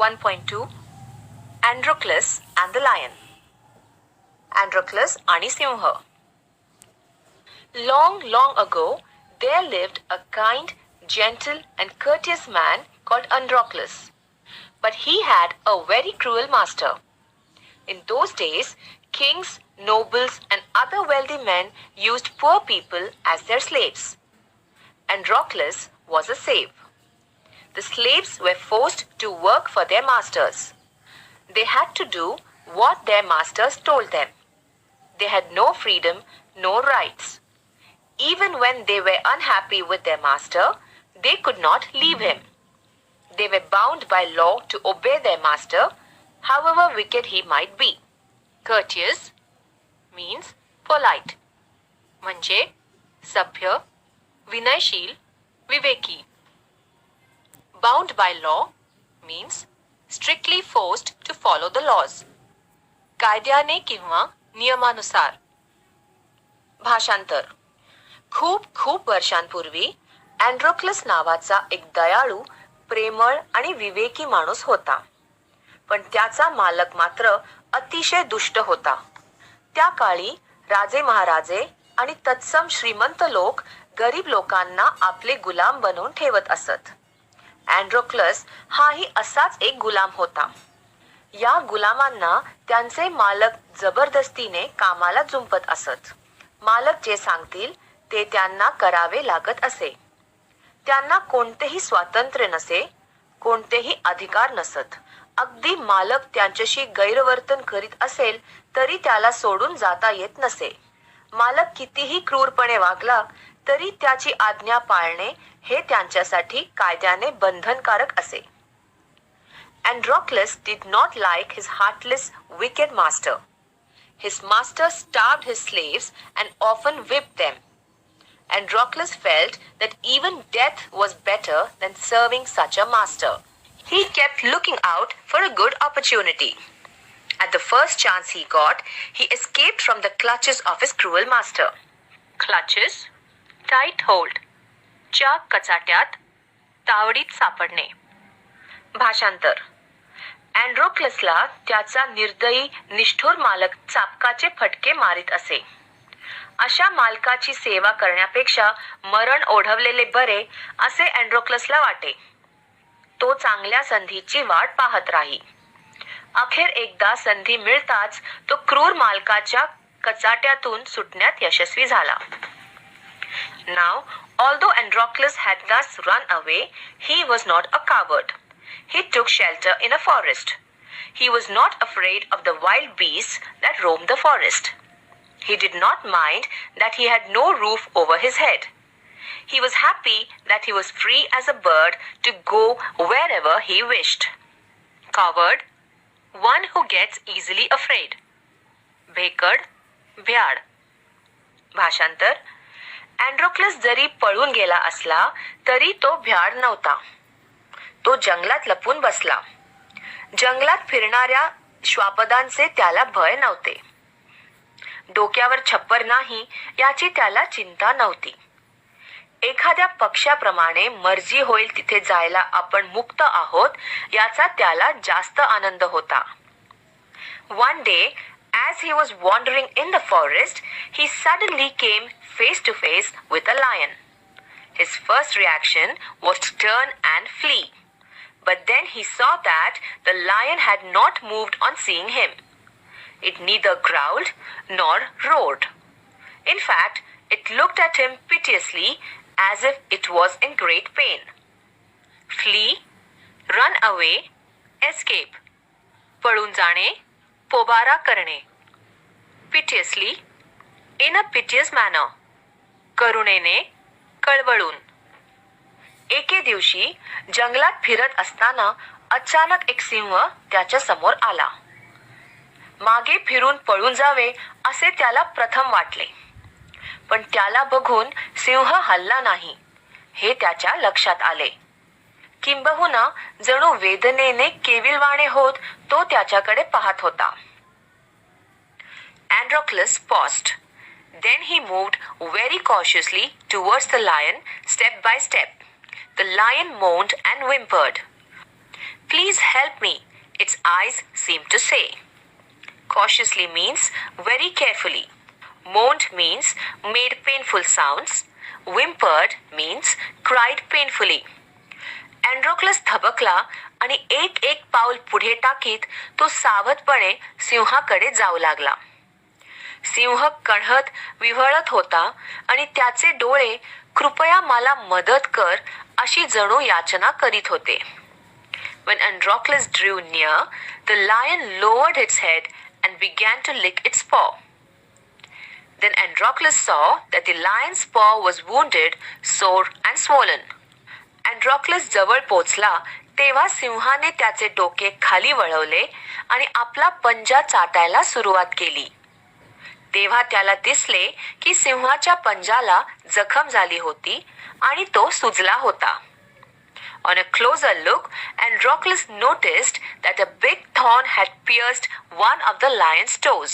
1.2 Androclus and the Lion. Androclus आणि सिंह. Long, long ago, there lived a kind, gentle, and courteous man called Androclus. But he had a very cruel master. In those days, kings, nobles, and other wealthy men used poor people as their slaves. Androclus was a slave. The slaves were forced to work for their masters. They had to do what their masters told them. They had no freedom, no rights. Even when they were unhappy with their master, they could not leave him. They were bound by law to obey their master, however wicked he might be. Courteous means polite. म्हणजे सभ्य, विनयशील, विवेकी. Bound by law means strictly forced to follow the laws. कायद्याने किंवा नियमानुसार. भाषांतर. खूप खूप वर्षांपूर्वी अँड्रोक्लस नावाचा एक दयाळू, प्रेमळ आणि विवेकी माणूस होता. पण त्याचा मालक मात्र अतिशय दुष्ट होता. त्या काळी राजे महाराजे आणि तत्सम श्रीमंत लोक गरीब लोकांना आपले गुलाम बनवून ठेवत असत. अँड्रोक्लस हाही असाच एक गुलाम होता. या गुलामांना त्यांचे मालक जबरदस्तीने कामाला जुंपत असत. मालक जे सांगतील ते त्यांना करावे लागत असे. त्यांना कोणतेही स्वातंत्र्य नसे, कोणतेही अधिकार नसत. अगदी मालक त्यांच्याशी गैरवर्तन करीत असेल तरी त्याला सोडून जाता येत नसे. मालक कितीही क्रूरपणे वागला तरी त्याची आज्ञा पाळणे हे त्यांच्यासाठी कायद्याने बंधनकारक असे. Androclus did not like his heartless, wicked master. His master starved his slaves and often whipped them. Androclus felt that even death was better than serving such a master. He kept looking out for a good opportunity. At the first chance he got, he escaped from the clutches of his cruel master. Clutches, tight hold. च्या कचाट्यात, तावडीत सापडणे. भाषांतर. अँड्रोक्लसला त्याचा निर्दयी, निष्ठुर मालक चापकाचे फटके मारित असे. अशा मालकाची सेवा करण्यापेक्षा मरण ओढवलेले बरे असे अँड्रोक्लसला वाटे. तो चांगल्या संधीची वाट पाहत राही. अखेर एकदा संधी मिळताच तो क्रूर मालकाच्या कचाट्यातून सुटण्यात यशस्वी झाला. Now, although Androclus had thus run away, he was not a coward. He took shelter in a forest. He was not afraid of the wild beasts that roamed the forest. He did not mind that he had no roof over his head. He was happy that he was free as a bird to go wherever he wished. Coward, one who gets easily afraid. भेकड, भ्याड. भाषांतर. अँड्रोक्लस जरी पळून गेला असला तरी तो भ्याड नव्हता. तो जंगलात लपून बसला. जंगलात फिरणाऱ्या श्वापदांचे त्याला भय नव्हते. डोक्यावर छप्पर नाही याची त्याला चिंता नव्हती. एखाद्या पक्ष्याप्रमाणे मर्जी होईल तिथे जायला आपण मुक्त आहोत याचा त्याला जास्त आनंद होता. One day, as he was wandering in the forest, he suddenly came face to face with a lion. His first reaction was to turn and flee. But then he saw that the lion had not moved on seeing him. It neither growled nor roared. In fact, it looked at him piteously as if it was in great pain. Flee, run away, escape. पळून जाणे, पोबारा करणे. Piteously, in a piteous manner. करुणेने, कळवळून. एके दिवशी जंगलात फिरत असताना अचानक एक सिंह त्याच्या समोर आला. मागे फिरून पळून जावे असे त्याला प्रथम वाटले. पण त्याला बघून सिंह हलला नाही हे त्याच्या लक्षात आले. किंबहुना जणू वेदनेने केविलवाणे होत तो त्याच्याकडे पाहत होता. Androclus paused. Then he moved very cautiously towards the lion, step by step. The lion moaned and whimpered. "Please help me," eyes seemed to say. Cautiously means very carefully. Moaned means made painful sounds. Whimpered means cried painfully. अँड्रोक्लस थबकला आणि एक एक पाऊल पुढे टाकीत तो सावधपणे सिंहाकडे जाऊ लागला. सिंह कणहत विव्हळत होता आणि त्याचे डोळे कृपया मला मदत कर अशी जणू याचना करीत होते. When Androclus drew near, the lion lowered its head and began to lick its paw. Then Androclus saw that the lion's paw was wounded, sore and swollen. Androclus जवळ पोचला तेव्हा सिंहाने त्याचे डोके खाली वळवले आणि आपला पंजा चाटायला सुरुवात केली. तेव्हा त्याला दिसले की सिंहाच्या पंजाला जखम झाली होती आणि तो सुजला होता. On a closer look, Androclus noticed that a big thorn had pierced one of the lion's toes.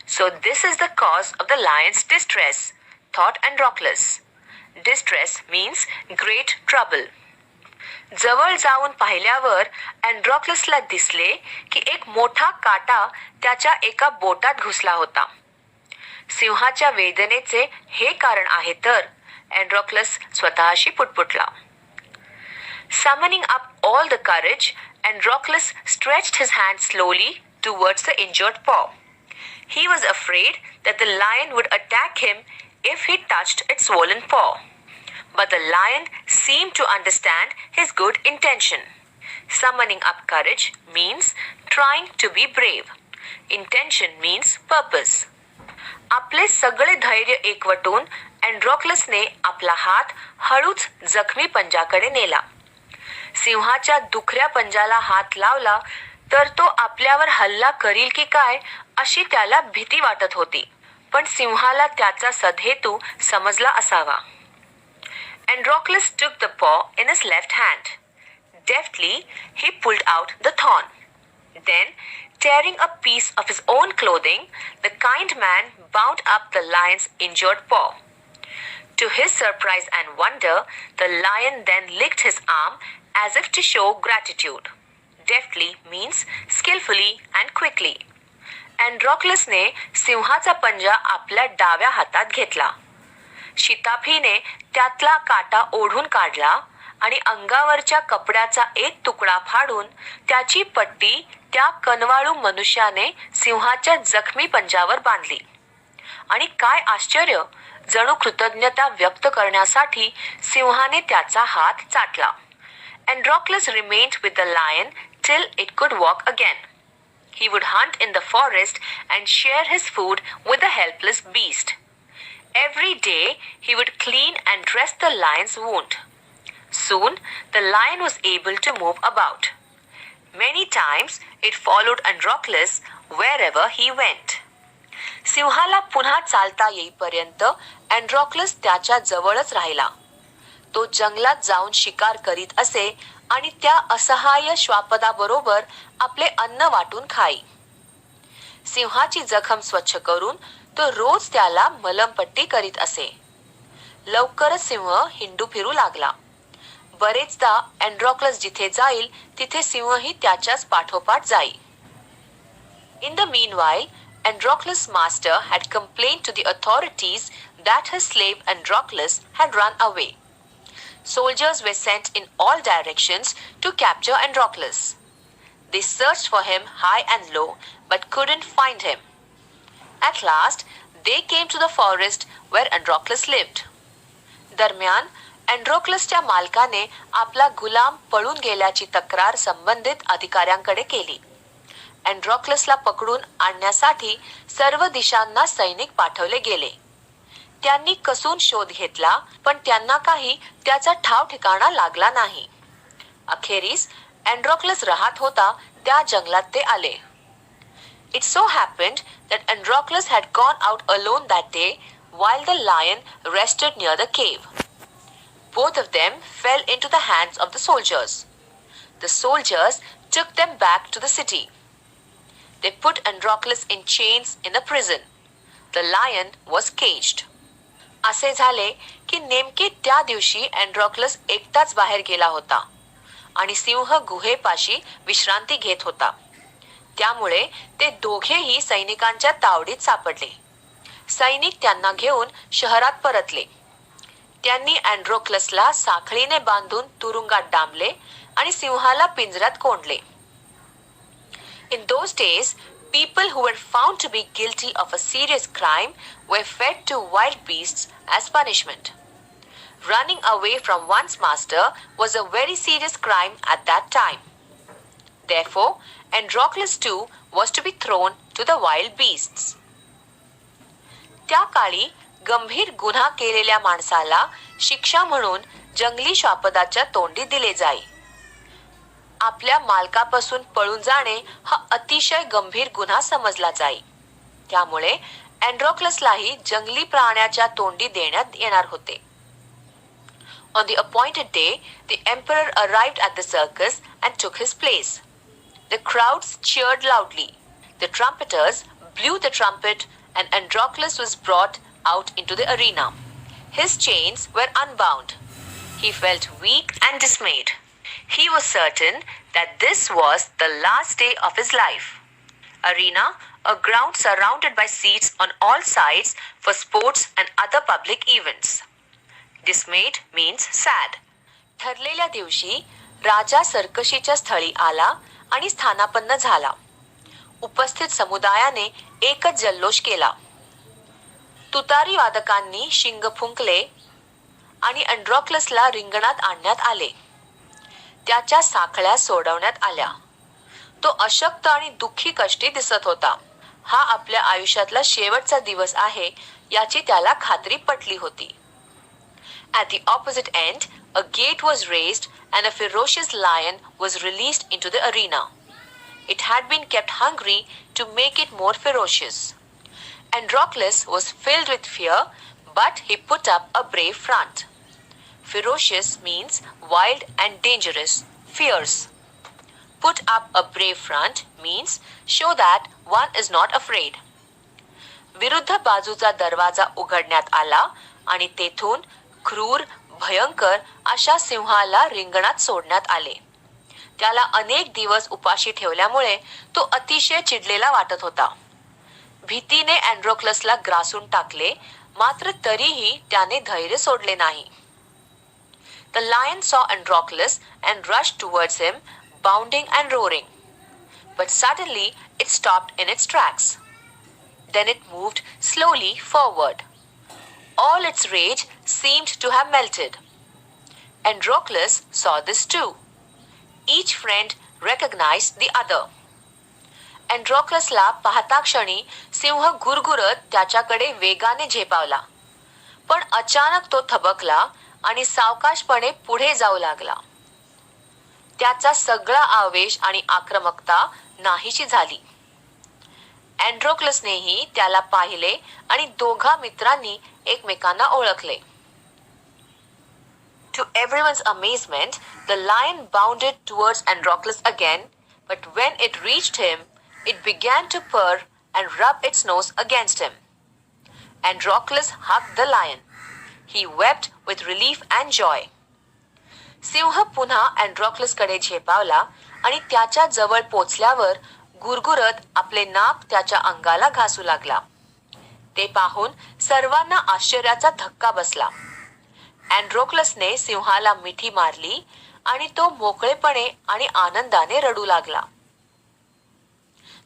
So this is the cause of the lion's distress, thought Androclus. Distress means great trouble. जवळ जाऊन पाहिल्यावर अँड्रॉक्लसला दिसले की एक मोठा काटा त्याच्या एका बोटात घुसला होता. सिंहाच्या वेदनेचे हे कारण आहे तर अँड्रॉक्लस स्वतःशी पुटपुटला. Summoning up all the courage, Androclus stretched his hand slowly towards the injured paw. He was afraid that the lion would attack him if he touched its swollen paw. But the lion seemed to understand his good intention. Summoning up courage means trying to be brave. Intention means purpose. आपले सगळे धैर्य एकवटून अँड्रॉक्लसने आपला हात हळूच जखमी पंजाकडे नेला. सिंहाच्या दुखऱ्या पंजाला हात लावला तर तो आपल्यावर हल्ला करील की काय अशी त्याला भीती वाटत होती. पण सिंहाला त्याचा सदहेतू समजला असावा. Androclus took the paw in his left hand. Deftly, he pulled out the thorn. Then, tearing a piece of his own clothing, the kind man bound up the lion's injured paw. To his surprise and wonder, the lion then licked his arm as if to show gratitude. Deftly means skillfully and quickly. Androclusने सिंहाचा पंजा आपल्या डाव्या हातात घेतला. शिताफीने त्यातला काटा ओढून काढला आणि अंगावरच्या कपड्याचा एक तुकडा फाडून त्याची पट्टी त्या कनवाळू मनुष्याने सिंहाच्या जखमी पंजावर बांधली. आणि काय आश्चर्य, जणू कृतज्ञता व्यक्त करण्यासाठी सिंहाने त्याचा हात चाटला. Androclus remained with the lion till it could walk again. He would hunt in the forest and share his food with the helpless beast. Every day he would clean and dress the lion's wound. Soon the lion was able to move about. Many times it followed Androclus wherever he went. सिंहाला पुन्हा चालता येईपर्यंत अँड्रॉक्लस त्याच्या जवळच राहिला. तो जंगलात जाऊन शिकार करीत असे आणि त्या असहाय्य श्वापदाबरोबर आपले अन्न वाटून खाई. सिंहाची जखम स्वच्छ करून तो रोज त्याला मलमपट्टी करीत असे. लवकरच सिंह हिंडू फिरू लागला. बरेचदा अँड्रॉक्लस जिथे जाईल तिथे सिंहही त्याच्याच पाठोपाठ जाई. In the meanwhile, Androclus' master had complained to the authorities that his slave Androclus had run away. Soldiers were sent in all directions to capture Androclus. They searched for him high and low but couldn't find him. At last, they came to the forest where Androclus lived. दरम्यान अँड्रोक्लसच्या मालकाने आपला गुलाम पळून गेल्याची तक्रार संबंधित अधिकाऱ्यांकडे केली. अँड्रॉक्लसला पकडून आणण्यासाठी सर्व दिशांना सैनिक पाठवले गेले. त्यांनी कसून शोध घेतला पण त्यांना काही त्याचा ठाव ठिकाणा लागला नाही. अखेरीस अँड्रॉक्लस राहत होता त्या जंगलात ते आले. It so happened that Androclus had gone out alone that day while the lion rested near the cave. Both of them fell into the hands of the soldiers. The soldiers took them back to the city. They put Androclus in chains in a prison. The lion was caged. असे झाले की नेमके त्या दिवशी अँड्रॉक्लस एकटाच बाहेर गेला होता आणि सिंह गुहेपाशी विश्रांती घेत होता. त्यामुळे ते दोघेही सैनिकांच्या तावडीत सापडले. सैनिक त्यांना घेऊन शहरात परतले. त्यांनी अँड्रोक्लसला साखळीने बांधून तुरुंगात डांबले आणि सिंहाला पिंजऱ्यात कोंडले. In those days, people who were found to be guilty of a serious crime were fed to wild beasts as punishment. Running away from one's master was a very serious crime at that time. Therefore, Androclus too was to be thrown to the wild beasts. त्या काळी गंभीर गुन्हा केलेल्या माणसाला शिक्षा म्हणून जंगली श्वापदाच्या तोंडी दिले जाई. आपल्या मालकापासून पळून जाणे हा अतिशय गंभीर गुन्हा समजला जाई. त्यामुळे अँड्रोक्लसलाही जंगली प्राण्याच्या तोंडी देण्यात येणार होते. On the appointed day, the emperor arrived at the circus and took his place. The crowds cheered loudly. The trumpeters blew the trumpet and Androclus was brought out into the arena. His chains were unbound. He felt weak and dismayed. He was certain that this was the last day of his life. Arena, a ground surrounded by seats on all sides for sports and other public events. Dismayed means sad. ठरलेल्या दिवशी राजा सर्कशीच्या स्थळी आला आणि स्थानापन्न झाला. उपस्थित समुदायाने एकच जल्लोष केला. तुतारी वादकांनी शिंग फुंकले आणि अँड्रोक्लसला रिंगणात आणण्यात आले. त्याच्या साखळ्या सोडवण्यात आल्या. तो अशक्त आणि दुःखी कष्टी दिसत होता. हा आपल्या आयुष्यातला शेवटचा दिवस आहे याची त्याला खात्री पटली होती. At the opposite end, a gate was raised and a ferocious lion was released into the arena. It had been kept hungry to make it more ferocious. Androclus was filled with fear, but he put up a brave front. Ferocious means wild and dangerous, fierce. Put up a brave front means show that one is not afraid. विरुद्ध बाजूचा दरवाजा उघडण्यात आला आणि तेथून क्रूर, भयंकर अशा सिंहाला रिंगणात सोडण्यात आले. त्याला अनेक दिवस उपाशी ठेवल्यामुळे तो अतिशय चिडलेला वाटत होता. भीतीने अँड्रोक्लसला ग्रासून टाकले, मात्र तरीही त्याने धैर्य सोडले नाही. The lion saw Androclus and rushed towards him, bounding and roaring. But suddenly it stopped in its tracks. Then it moved slowly forward. All its rage seemed to have melted. Androclus saw this too. Each friend recognized the other. अँड्रोक्लसला पाहता क्षणी सिंह गुरगुरत त्याच्याकडे वेगाने झेपावला. पण अचानक तो थबकला आणि सावकाशपणे पुढे जाऊ लागला. त्याचा सगळा आवेश आणि आक्रमकता नाहीशी झाली. अँड्रोक्लसनेही त्याला पाहिले आणि दोघा मित्रांनी एकमेकांना ओळखले. To everyone's amazement, the lion bounded towards Androclus again, but when it reached him, it began to purr and rub its nose against him. Androclus hugged the lion. He wept with relief and joy. सिंह पुन्हा अँड्रोक्लसकडे झेपावला आणि त्याच्या जवळ पोचल्यावर गुरगुरत आपले नाक त्याच्या अंगाला घासू लागला. ते पाहून सर्वांना आश्चर्याचा धक्का बसला. अँड्रोक्लसने सिंहाला मिठी मारली आणि तो मोकळेपणे आणि आनंदाने रडू लागला.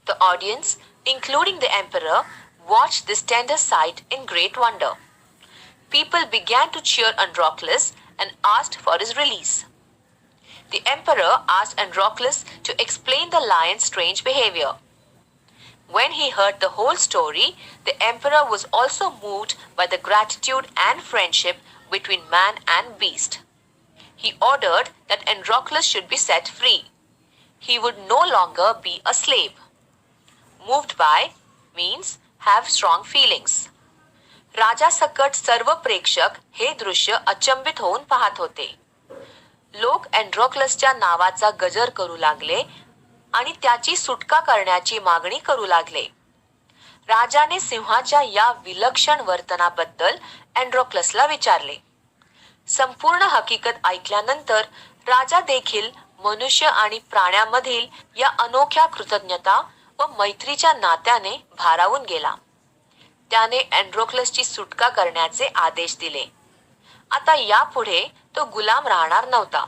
The audience, including the emperor, watched this tender sight in great wonder. People began to cheer Androclus and asked for his release. The emperor asked Androclus to explain the lion's strange behavior. When he heard the whole story, the emperor was also moved by the gratitude and friendship between man and beast. He ordered that Androclus should be set free. He would no longer be a slave. Moved by means have strong feelings. राजासकट सर्व प्रेक्षक हे दृश्य अचंबित होऊन पाहत होते. लोक अँड्रोक्लसच्या नावाचा गजर करू लागले आणि त्याची सुटका करण्याची मागणी करू लागले. राजाने सिंहाच्या या विलक्षण वर्तनाबद्दल अँड्रोक्लसला विचारले. संपूर्ण हकीकत ऐकल्यानंतर राजा देखील मनुष्य आणि प्राण्यांमधील या अनोख्या कृतज्ञता व मैत्रीच्या नात्याने भारावून गेला. त्याने अँड्रोक्लसची सुटका करण्याचे आदेश दिले. आता यापुढे तो गुलाम राहणार नव्हता.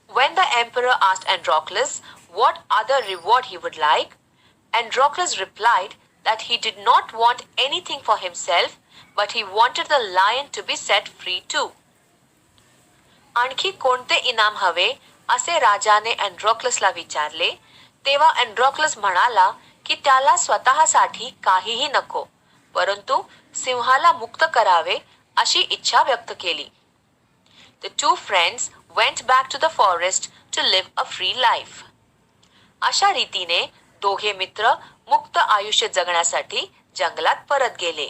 When the emperor asked Androclus what other reward he would like, Androclus replied that he did not want anything for himself, but he wanted the lion to be set free too. आणखी कोणते इनाम हवे असे राजाने अँड्रोक्लसला विचारले, तेव्हा अँड्रोक्लस म्हणाला की त्याला स्वतःसाठी काहीही नको, परंतु सिंहाला मुक्त करावे अशी इच्छा व्यक्त केली. The two friends went back to the forest to live a free life. अशा रीतीने दोघे मित्र मुक्त आयुष्य जगण्यासाठी जंगलात परत गेले.